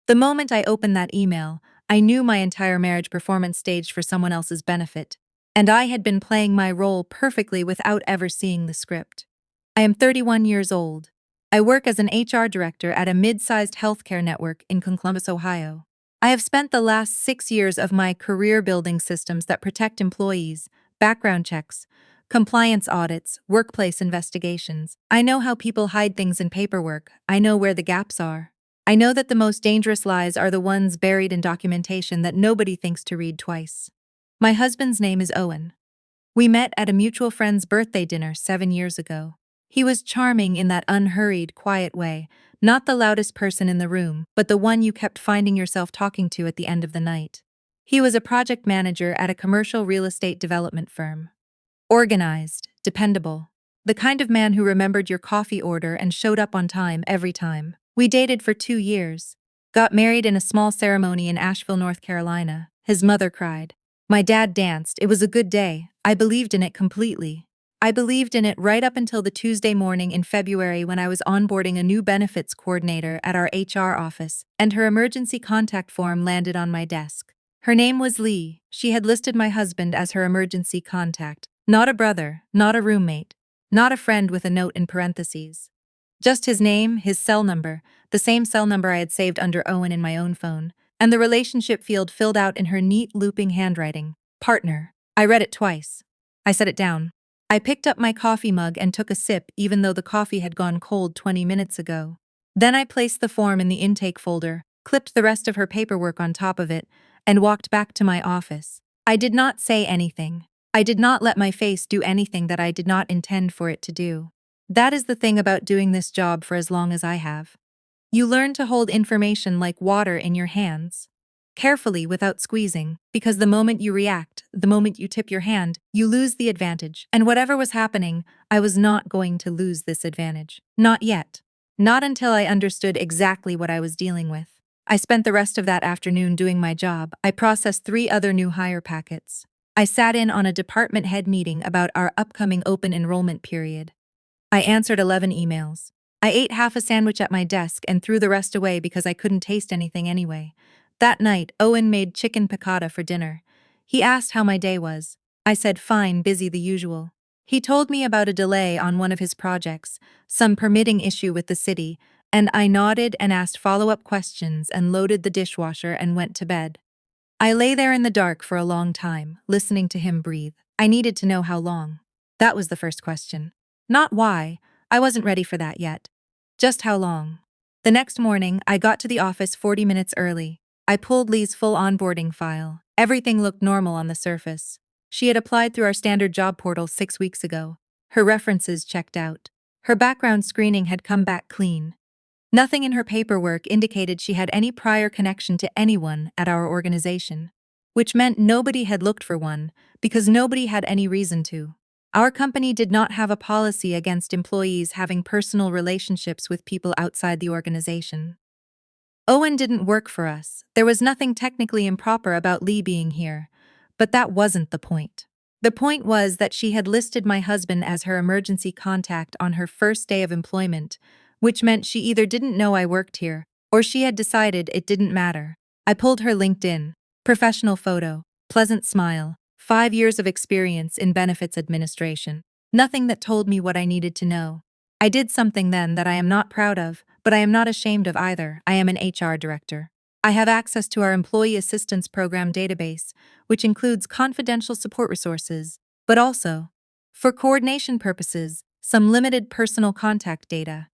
The moment I opened that email, I knew my entire marriage performance staged for someone else's benefit, and I had been playing my role perfectly without ever seeing the script. I am 31 years old. I work as an HR director at a mid-sized healthcare network in Columbus, Ohio. I have spent the last 6 years of my career building systems that protect employees, background checks, compliance audits, workplace investigations. I know how people hide things in paperwork. I know where the gaps are. I know that the most dangerous lies are the ones buried in documentation that nobody thinks to read twice. My husband's name is Owen. We met at a mutual friend's birthday dinner 7 years ago. He was charming in that unhurried, quiet way, not the loudest person in the room, but the one you kept finding yourself talking to at the end of the night. He was a project manager at a commercial real estate development firm. Organized, dependable. The kind of man who remembered your coffee order and showed up on time every time. We dated for 2 years. Got married in a small ceremony in Asheville, North Carolina. His mother cried. My dad danced. It was a good day. I believed in it completely. I believed in it right up until the Tuesday morning in February when I was onboarding a new benefits coordinator at our HR office, and her emergency contact form landed on my desk. Her name was Lee. She had listed my husband as her emergency contact. Not a brother, not a roommate, not a friend with a note in parentheses. Just his name, his cell number, the same cell number I had saved under Owen in my own phone, and the relationship field filled out in her neat, looping handwriting. Partner. I read it twice. I set it down. I picked up my coffee mug and took a sip even though the coffee had gone cold 20 minutes ago. Then I placed the form in the intake folder, clipped the rest of her paperwork on top of it, and walked back to my office. I did not say anything. I did not let my face do anything that I did not intend for it to do. That is the thing about doing this job for as long as I have. You learn to hold information like water in your hands. Carefully without squeezing, because the moment you react, the moment you tip your hand, you lose the advantage. And whatever was happening, I was not going to lose this advantage. Not yet. Not until I understood exactly what I was dealing with. I spent the rest of that afternoon doing my job. I processed 3 other new hire packets. I sat in on a department head meeting about our upcoming open enrollment period. I answered 11 emails. I ate half a sandwich at my desk and threw the rest away because I couldn't taste anything anyway. That night, Owen made chicken piccata for dinner. He asked how my day was. I said fine, busy the usual. He told me about a delay on one of his projects, some permitting issue with the city, and I nodded and asked follow-up questions and loaded the dishwasher and went to bed. I lay there in the dark for a long time, listening to him breathe. I needed to know how long. That was the first question. Not why. I wasn't ready for that yet. Just how long. The next morning, I got to the office 40 minutes early. I pulled Lee's full onboarding file. Everything looked normal on the surface. She had applied through our standard job portal 6 weeks ago. Her references checked out. Her background screening had come back clean. Nothing in her paperwork indicated she had any prior connection to anyone at our organization, which meant nobody had looked for one because nobody had any reason to. Our company did not have a policy against employees having personal relationships with people outside the organization. Owen didn't work for us. There was nothing technically improper about Lee being here, but that wasn't the point. The point was that she had listed my husband as her emergency contact on her first day of employment, which meant she either didn't know I worked here, or she had decided it didn't matter. I pulled her LinkedIn. Professional photo, pleasant smile, 5 years of experience in benefits administration. Nothing that told me what I needed to know. I did something then that I am not proud of, but I am not ashamed of either. I am an HR director. I have access to our Employee Assistance Program database, which includes confidential support resources, but also, for coordination purposes, some limited personal contact data.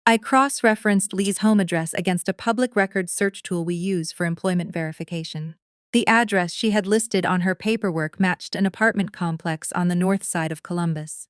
I cross-referenced Lee's home address against a public records search tool we use for employment verification. The address she had listed on her paperwork matched an apartment complex on the north side of Columbus.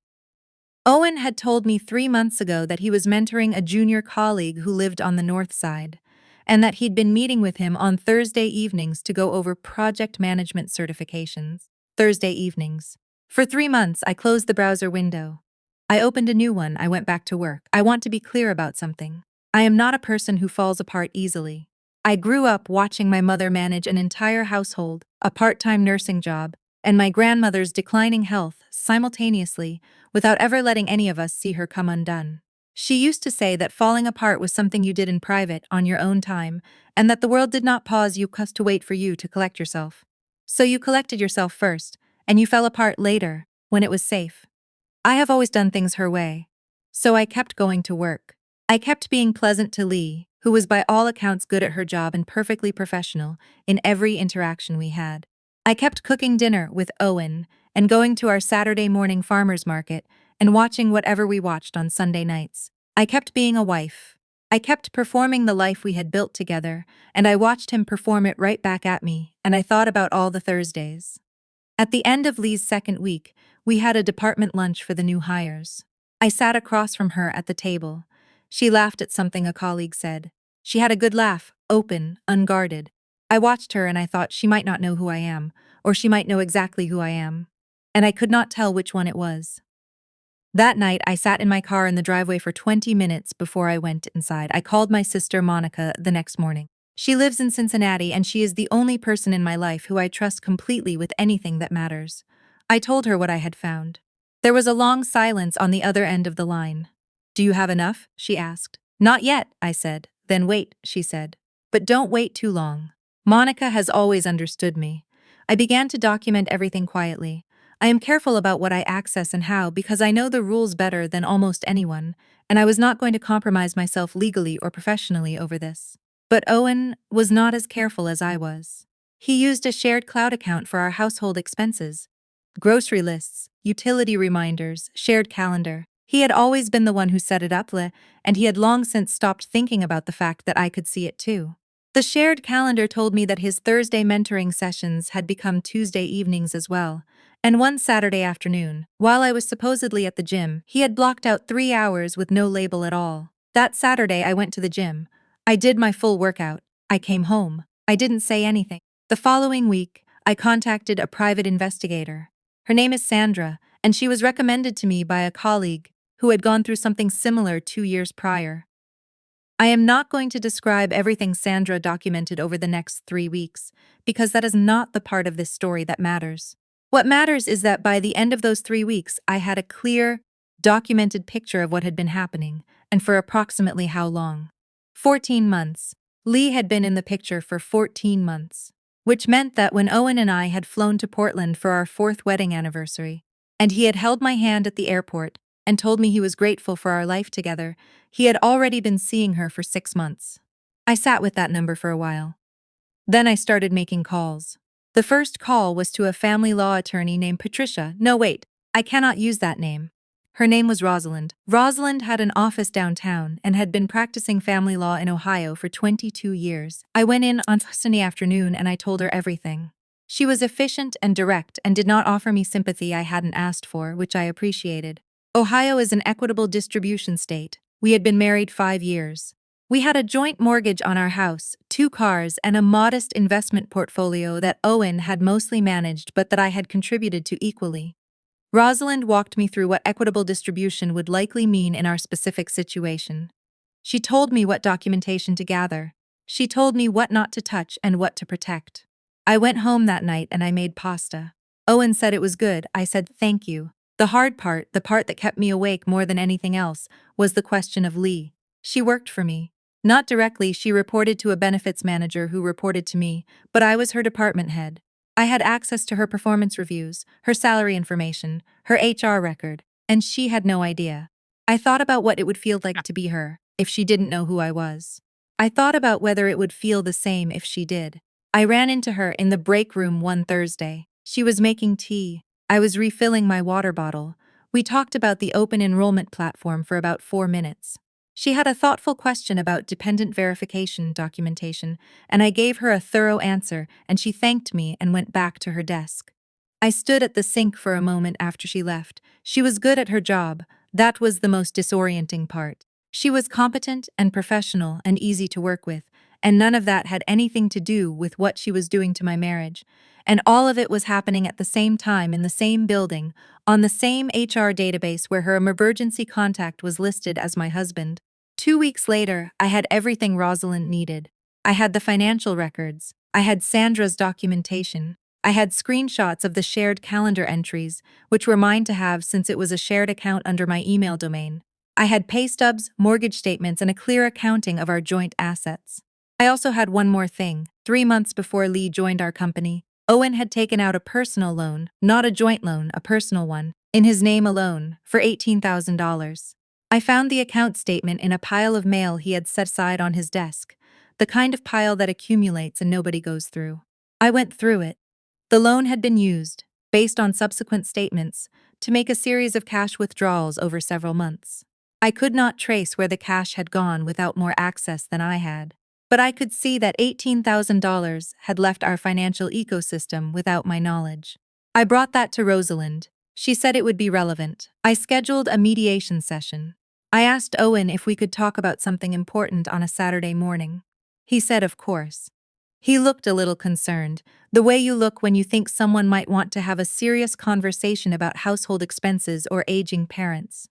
Owen had told me 3 months ago that he was mentoring a junior colleague who lived on the north side, and that he'd been meeting with him on Thursday evenings to go over project management certifications. Thursday evenings. For 3 months, I closed the browser window. I opened a new one. I went back to work. I want to be clear about something. I am not a person who falls apart easily. I grew up watching my mother manage an entire household, a part-time nursing job, and my grandmother's declining health simultaneously without ever letting any of us see her come undone. She used to say that falling apart was something you did in private, on your own time, and that the world did not pause you to wait for you to collect yourself. So you collected yourself first, and you fell apart later, when it was safe. I have always done things her way. So I kept going to work. I kept being pleasant to Lee, who was by all accounts good at her job and perfectly professional in every interaction we had. I kept cooking dinner with Owen and going to our Saturday morning farmers market and watching whatever we watched on Sunday nights. I kept being a wife. I kept performing the life we had built together, and I watched him perform it right back at me, and I thought about all the Thursdays. At the end of Lee's second week, we had a department lunch for the new hires. I sat across from her at the table. She laughed at something a colleague said. She had a good laugh, open, unguarded. I watched her and I thought she might not know who I am, or she might know exactly who I am. And I could not tell which one it was. That night, I sat in my car in the driveway for 20 minutes before I went inside. I called my sister Monica the next morning. She lives in Cincinnati and she is the only person in my life who I trust completely with anything that matters. I told her what I had found. There was a long silence on the other end of the line. "Do you have enough?" she asked. "Not yet," I said. "Then wait," she said. "But don't wait too long." Monica has always understood me. I began to document everything quietly. I am careful about what I access and how because I know the rules better than almost anyone, and I was not going to compromise myself legally or professionally over this. But Owen was not as careful as I was. He used a shared cloud account for our household expenses. Grocery lists, utility reminders, shared calendar. He had always been the one who set it up, and he had long since stopped thinking about the fact that I could see it too. The shared calendar told me that his Thursday mentoring sessions had become Tuesday evenings as well. And one Saturday afternoon, while I was supposedly at the gym, he had blocked out 3 hours with no label at all. That Saturday, I went to the gym. I did my full workout. I came home. I didn't say anything. The following week, I contacted a private investigator. Her name is Sandra, and she was recommended to me by a colleague who had gone through something similar 2 years prior. I am not going to describe everything Sandra documented over the next 3 weeks, because that is not the part of this story that matters. What matters is that by the end of those 3 weeks, I had a clear, documented picture of what had been happening, and for approximately how long. 14 months. Lee had been in the picture for 14 months, which meant that when Owen and I had flown to Portland for our 4th wedding anniversary, and he had held my hand at the airport and told me he was grateful for our life together, he had already been seeing her for 6 months. I sat with that number for a while. Then I started making calls. The first call was to a family law attorney named Patricia. No, wait, I cannot use that name. Her name was Rosalind. Rosalind had an office downtown and had been practicing family law in Ohio for 22 years. I went in on Sunday afternoon and I told her everything. She was efficient and direct and did not offer me sympathy I hadn't asked for, which I appreciated. Ohio is an equitable distribution state. We had been married 5 years. We had a joint mortgage on our house, 2 cars, and a modest investment portfolio that Owen had mostly managed but that I had contributed to equally. Rosalind walked me through what equitable distribution would likely mean in our specific situation. She told me what documentation to gather. She told me what not to touch and what to protect. I went home that night and I made pasta. Owen said it was good. I said thank you. The hard part, the part that kept me awake more than anything else, was the question of Lee. She worked for me. Not directly, she reported to a benefits manager who reported to me, but I was her department head. I had access to her performance reviews, her salary information, her HR record, and she had no idea. I thought about what it would feel like to be her, if she didn't know who I was. I thought about whether it would feel the same if she did. I ran into her in the break room one Thursday. She was making tea. I was refilling my water bottle. We talked about the open enrollment platform for about 4 minutes. She had a thoughtful question about dependent verification documentation, and I gave her a thorough answer, and she thanked me and went back to her desk. I stood at the sink for a moment after she left. She was good at her job. That was the most disorienting part. She was competent and professional and easy to work with, and none of that had anything to do with what she was doing to my marriage. And all of it was happening at the same time in the same building, on the same HR database where her emergency contact was listed as my husband. 2 weeks later, I had everything Rosalind needed. I had the financial records. I had Sandra's documentation. I had screenshots of the shared calendar entries, which were mine to have since it was a shared account under my email domain. I had pay stubs, mortgage statements, and a clear accounting of our joint assets. I also had one more thing. 3 months before Lee joined our company, Owen had taken out a personal loan, not a joint loan, a personal one, in his name alone, for $18,000. I found the account statement in a pile of mail he had set aside on his desk, the kind of pile that accumulates and nobody goes through. I went through it. The loan had been used, based on subsequent statements, to make a series of cash withdrawals over several months. I could not trace where the cash had gone without more access than I had. But I could see that $18,000 had left our financial ecosystem without my knowledge. I brought that to Rosalind. She said it would be relevant. I scheduled a mediation session. I asked Owen if we could talk about something important on a Saturday morning. He said, of course. He looked a little concerned, the way you look when you think someone might want to have a serious conversation about household expenses or aging parents.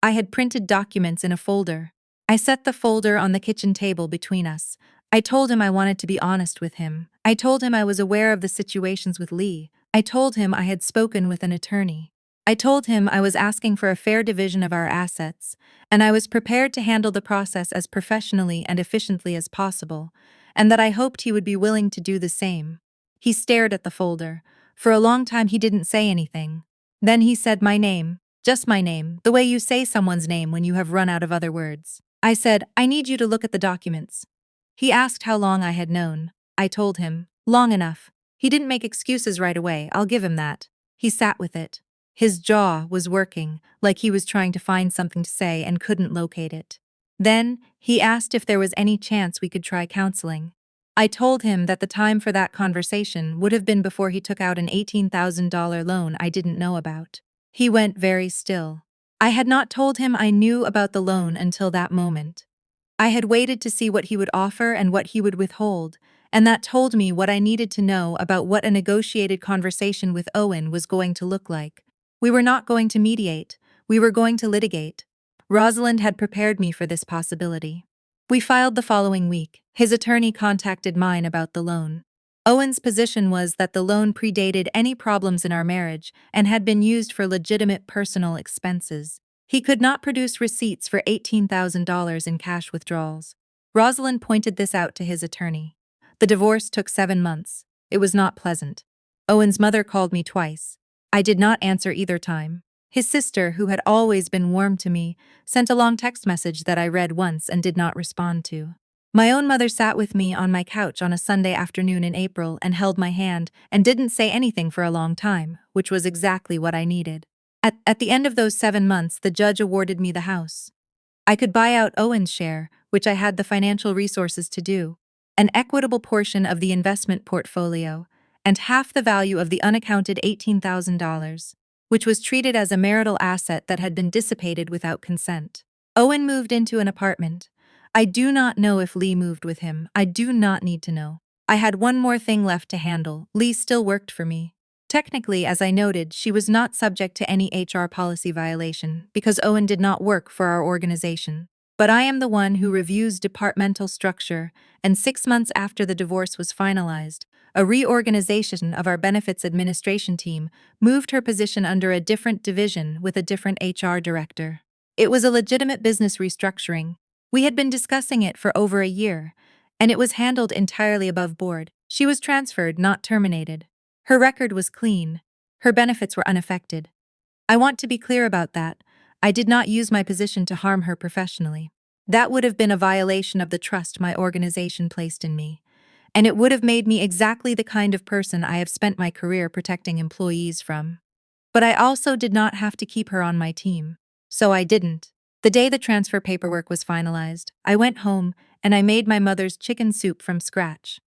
I had printed documents in a folder. I set the folder on the kitchen table between us. I told him I wanted to be honest with him. I told him I was aware of the situations with Lee. I told him I had spoken with an attorney. I told him I was asking for a fair division of our assets, and I was prepared to handle the process as professionally and efficiently as possible, and that I hoped he would be willing to do the same. He stared at the folder. For a long time he didn't say anything. Then he said my name, just my name, the way you say someone's name when you have run out of other words. I said, I need you to look at the documents. He asked how long I had known. I told him, long enough. He didn't make excuses right away, I'll give him that. He sat with it. His jaw was working, like he was trying to find something to say and couldn't locate it. Then, he asked if there was any chance we could try counseling. I told him that the time for that conversation would have been before he took out an $18,000 loan I didn't know about. He went very still. I had not told him I knew about the loan until that moment. I had waited to see what he would offer and what he would withhold, and that told me what I needed to know about what a negotiated conversation with Owen was going to look like. We were not going to mediate, we were going to litigate. Rosalind had prepared me for this possibility. We filed the following week. His attorney contacted mine about the loan. Owen's position was that the loan predated any problems in our marriage and had been used for legitimate personal expenses. He could not produce receipts for $18,000 in cash withdrawals. Rosalind pointed this out to his attorney. The divorce took 7 months. It was not pleasant. Owen's mother called me twice. I did not answer either time. His sister, who had always been warm to me, sent a long text message that I read once and did not respond to. My own mother sat with me on my couch on a Sunday afternoon in April and held my hand and didn't say anything for a long time, which was exactly what I needed. At the end of those 7 months, the judge awarded me the house. I could buy out Owen's share, which I had the financial resources to do, an equitable portion of the investment portfolio, and half the value of the unaccounted $18,000, which was treated as a marital asset that had been dissipated without consent. Owen moved into an apartment. I do not know if Lee moved with him. I do not need to know. I had one more thing left to handle. Lee still worked for me. Technically, as I noted, she was not subject to any HR policy violation because Owen did not work for our organization. But I am the one who reviews departmental structure, and 6 months after the divorce was finalized, a reorganization of our benefits administration team moved her position under a different division with a different HR director. It was a legitimate business restructuring. We had been discussing it for over a year, and it was handled entirely above board. She was transferred, not terminated. Her record was clean. Her benefits were unaffected. I want to be clear about that. I did not use my position to harm her professionally. That would have been a violation of the trust my organization placed in me, and it would have made me exactly the kind of person I have spent my career protecting employees from. But I also did not have to keep her on my team, so I didn't. The day the transfer paperwork was finalized, I went home and I made my mother's chicken soup from scratch.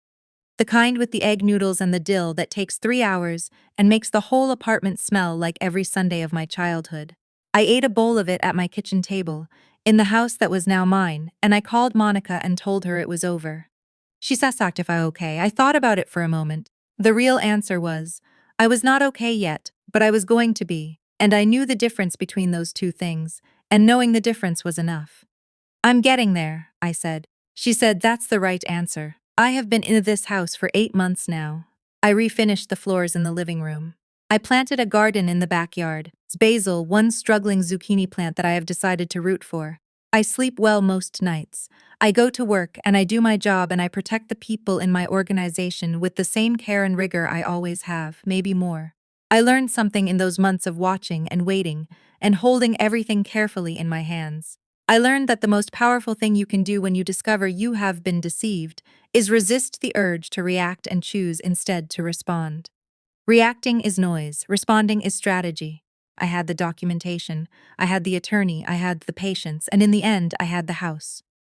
The kind with the egg noodles and the dill that takes 3 hours and makes the whole apartment smell like every Sunday of my childhood. I ate a bowl of it at my kitchen table, in the house that was now mine, and I called Monica and told her it was over. She asked if I okay. I thought about it for a moment. The real answer was, I was not okay yet, but I was going to be, and I knew the difference between those two things, and knowing the difference was enough. I'm getting there, I said. She said, that's the right answer. I have been in this house for 8 months now. I refinished the floors in the living room. I planted a garden in the backyard. Basil, one struggling zucchini plant that I have decided to root for. I sleep well most nights. I go to work and I do my job and I protect the people in my organization with the same care and rigor I always have, maybe more. I learned something in those months of watching and waiting and holding everything carefully in my hands. I learned that the most powerful thing you can do when you discover you have been deceived is resist the urge to react and choose instead to respond. Reacting is noise, responding is strategy. I had the documentation, I had the attorney, I had the patience, and in the end, I had the house.